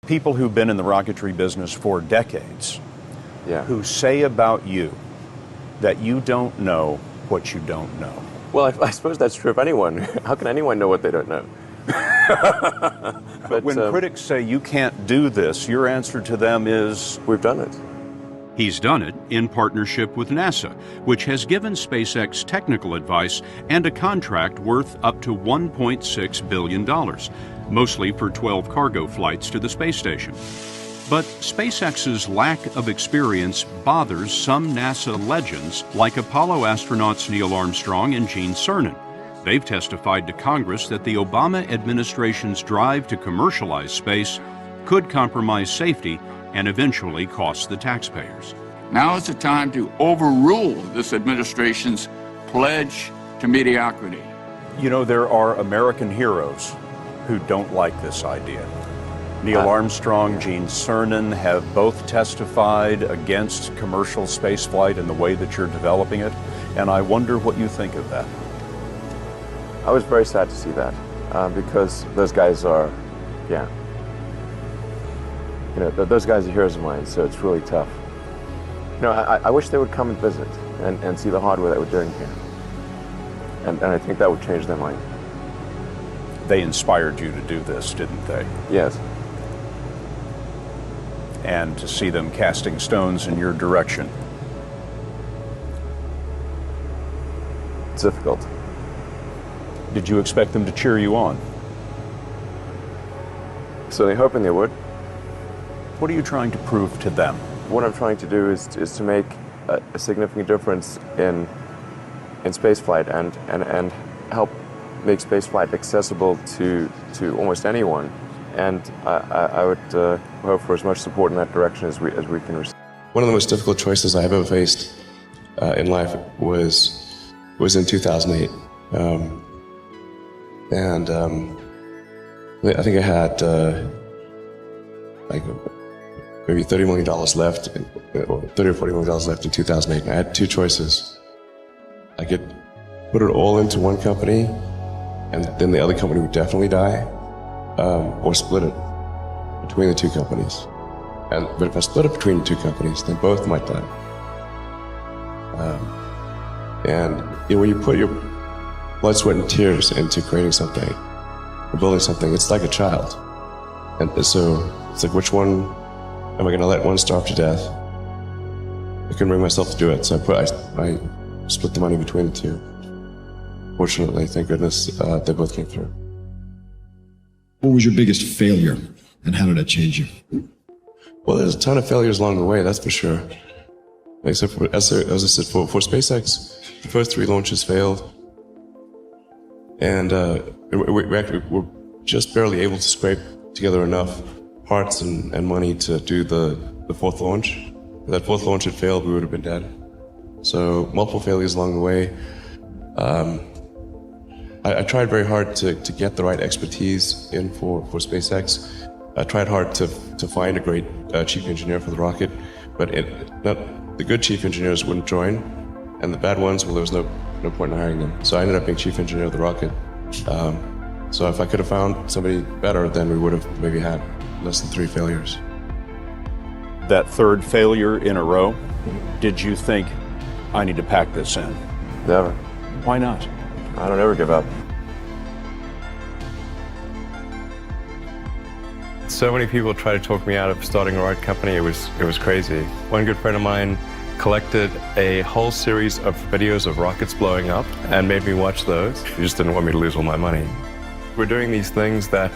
People who've been in the rocketry business for decades, who say about you that you don't know what you don't know. Well, I suppose that's true of anyone. How can anyone know what they don't know? But when critics say you can't do this, your answer to them is, we've done it. He's done it in partnership with NASA, which has given SpaceX technical advice and a contract worth up to $1.6 billion, mostly for 12 cargo flights to the space station. But SpaceX's lack of experience bothers some NASA legends like Apollo astronauts Neil Armstrong and Gene Cernan. They've testified to Congress that the Obama administration's drive to commercialize space could compromise safety and eventually cost the taxpayers. Now is the time to overrule this administration's pledge to mediocrity. you know, there are American heroes who don't like this idea. Neil Armstrong, Gene Cernan have both testified against commercial spaceflight and the way that you're developing it, and I wonder what you think of that. I was very sad to see that, because those guys are, those guys are heroes of mine, so it's really tough. You know, I wish they would come and visit and see the hardware that we're doing here. And I think that would change their mind. They inspired you to do this, didn't they? Yes. And to see them casting stones in your direction. It's difficult. Did you expect them to cheer you on? Certainly hoping they would. What are you trying to prove to them? What I'm trying to do is to make a significant difference in spaceflight and help make spaceflight accessible to almost anyone. And I would hope for as much support in that direction as we can receive. One of the most difficult choices I've ever faced in life was in 2008. I think I had maybe $30 million left, or $30 or $40 million left in 2008. And I had two choices. I could put it all into one company, and then the other company would definitely die, or split it between the two companies. But if I split it between the two companies, then both might die. When you put your blood, sweat, and tears into creating something, or building something, it's like a child. And so it's like, which one am I going to let one starve to death? I couldn't bring myself to do it, so I split the money between the two. Fortunately, thank goodness, they both came through. What was your biggest failure, and how did that change you? Well, there's a ton of failures along the way, that's for sure. As I said, for SpaceX, the first 3 launches failed. And we actually were just barely able to scrape together enough parts and money to do the 4th launch. If that 4th launch had failed, we would have been dead. So multiple failures along the way. I tried very hard to get the right expertise in for SpaceX. I tried hard to find a great chief engineer for the rocket, but the good chief engineers wouldn't join, and the bad ones, well, there was no point in hiring them. So I ended up being chief engineer of the rocket. So if I could have found somebody better, then we would have maybe had less than 3 failures. That 3rd failure in a row, did you think, I need to pack this in? Never. Why not? I don't ever give up. So many people tried to talk me out of starting a rocket company. It was crazy. One good friend of mine collected a whole series of videos of rockets blowing up and made me watch those. He just didn't want me to lose all my money. We're doing these things that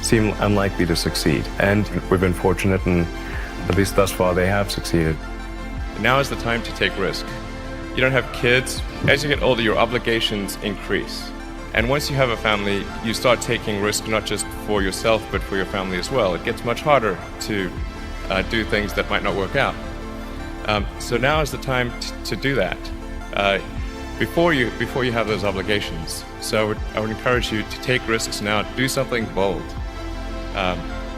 seem unlikely to succeed, and we've been fortunate, and at least thus far they have succeeded. Now is the time to take risk. You don't have kids. As you get older, your obligations increase. And once you have a family, you start taking risk not just for yourself, but for your family as well. It gets much harder to do things that might not work out. So now is the time to do that before you have those obligations. So I would encourage you to take risks now. Do something bold.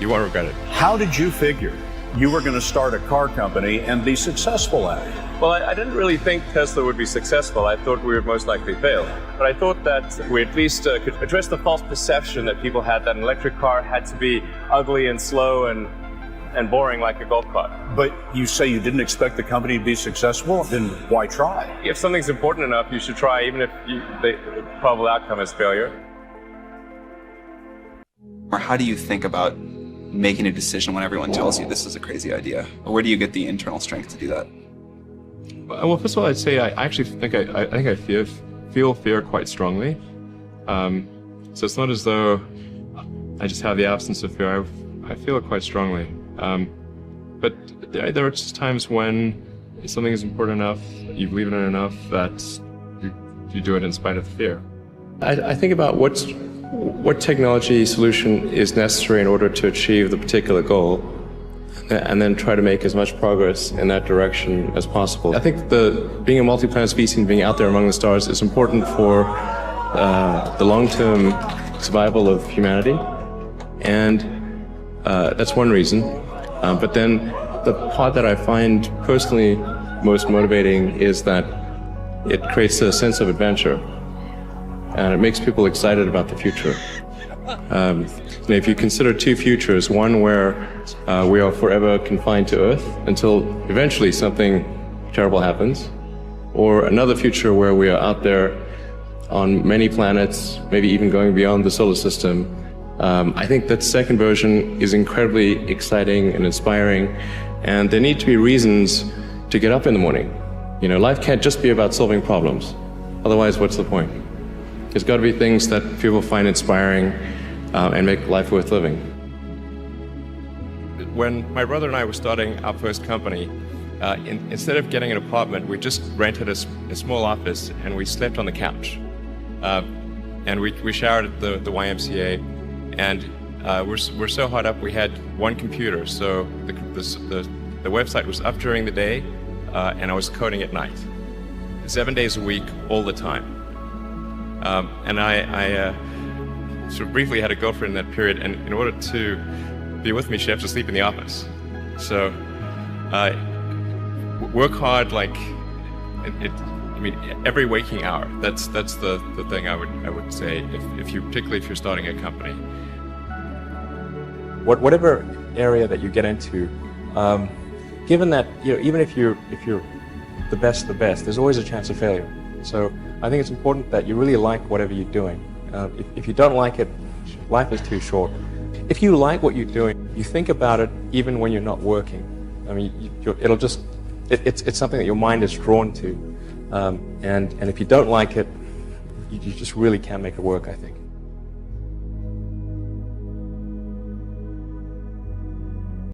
You won't regret it. How did you figure you were going to start a car company and be successful at it? Well, I didn't really think Tesla would be successful. I thought we would most likely fail. But I thought that we at least could address the false perception that people had that an electric car had to be ugly and slow and boring like a golf cart. But you say you didn't expect the company to be successful, then why try? If something's important enough, you should try, even if the probable outcome is failure. Or how do you think about making a decision when everyone tells you this is a crazy idea? Or where do you get the internal strength to do that? Well, first of all, I'd say I actually think I feel fear quite strongly. So it's not as though I just have the absence of fear. I feel it quite strongly. But there are just times when something is important enough, you believe in it enough that you do it in spite of the fear. I think about what technology solution is necessary in order to achieve the particular goal, and then try to make as much progress in that direction as possible. I think being a multi-planet species and being out there among the stars is important for the long-term survival of humanity, and that's one reason. But then the part that I find personally most motivating is that it creates a sense of adventure, and it makes people excited about the future. If you consider two futures, one where we are forever confined to Earth until eventually something terrible happens, or another future where we are out there on many planets, maybe even going beyond the solar system, I think that second version is incredibly exciting and inspiring, and there need to be reasons to get up in the morning. Life can't just be about solving problems. Otherwise, what's the point? There's got to be things that people find inspiring and make life worth living. When my brother and I were starting our first company, instead of getting an apartment, we just rented a small office and we slept on the couch. And we showered at the YMCA, and we're so hot up we had one computer, so the website was up during the day, and I was coding at night, 7 days a week, all the time. And I sort of briefly had a girlfriend in that period, and in order to be with me, she had to sleep in the office. So work hard, like every waking hour. That's the thing I would say, particularly if you're starting a company. Whatever area that you get into, given that even if you're the best of the best, there's always a chance of failure. So I think it's important that you really like whatever you're doing. If you don't like it, life is too short. If you like what you're doing, you think about it even when you're not working. It's something that your mind is drawn to. And if you don't like it, you just really can't make it work, I think.